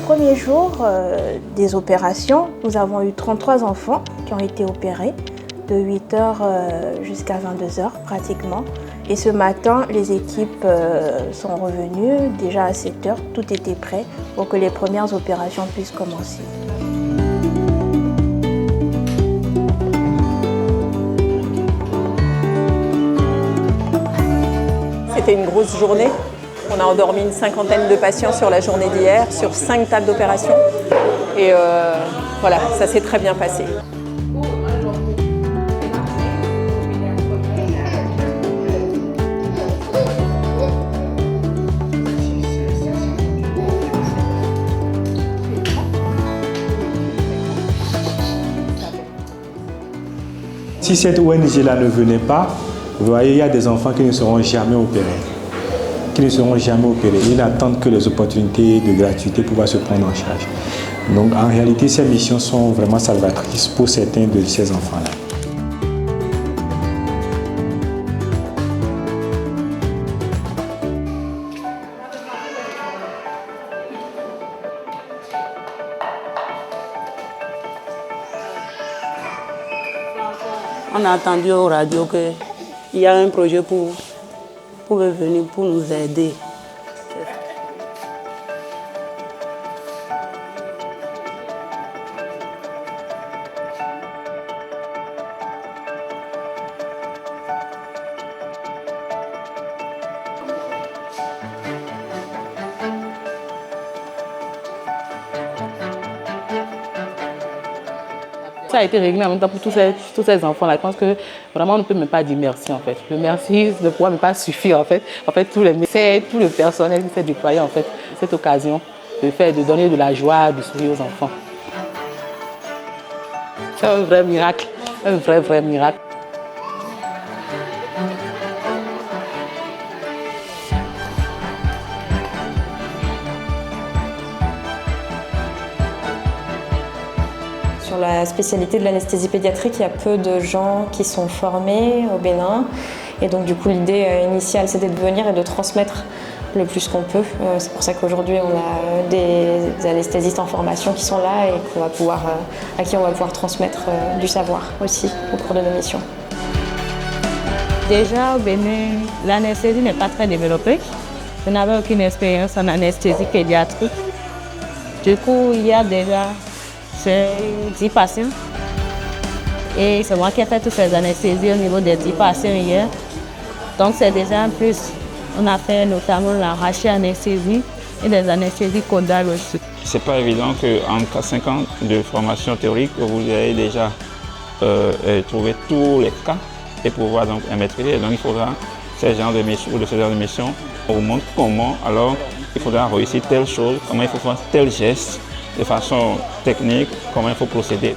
Premier jour des opérations, nous avons eu 33 enfants qui ont été opérés de 8h jusqu'à 22h pratiquement. Et ce matin, les équipes sont revenues déjà à 7h, tout était prêt pour que les premières opérations puissent commencer. C'était une grosse journée. On a endormi une cinquantaine de patients sur la journée d'hier, sur 5 tables d'opération. Et voilà, ça s'est très bien passé. Si cette ONG-là ne venait pas, vous voyez, il y a des enfants qui ne seront jamais opérés. Ils attendent que les opportunités de gratuité pour pouvoir se prendre en charge. Donc en réalité, ces missions sont vraiment salvatrices pour certains de ces enfants-là. On a entendu aux radios qu'il y a un projet pour venir, pour nous aider. Ça a été réglé en même temps pour tous ces enfants-là. Je pense que vraiment on ne peut même pas dire merci en fait. Le merci ne pourra même pas suffire en fait. En fait, tout le personnel qui s'est déployé en fait cette occasion de donner de la joie, du sourire aux enfants. C'est un vrai miracle, un vrai miracle. Sur la spécialité de l'anesthésie pédiatrique, il y a peu de gens qui sont formés au Bénin. Et donc du coup, l'idée initiale, c'était de venir et de transmettre le plus qu'on peut. C'est pour ça qu'aujourd'hui, on a des anesthésistes en formation qui sont là et à qui on va pouvoir transmettre du savoir aussi au cours de nos missions. Déjà au Bénin, l'anesthésie n'est pas très développée. Je n'avais aucune expérience en anesthésie pédiatrique. Du coup, il y a déjà 10 patients. Et c'est moi qui ai fait toutes ces anesthésies au niveau des 10 patients hier. Donc c'est déjà un plus. On a fait notamment la rachianesthésie et des anesthésies caudales aussi. C'est pas évident qu'en 5 ans de formation théorique, vous ayez déjà trouvé tous les cas et pouvoir donc maîtriser. Donc il faudra ce genre de mission. On vous montre comment alors il faudra réussir telle chose, comment il faut faire tel geste, de façon technique, comment il faut procéder.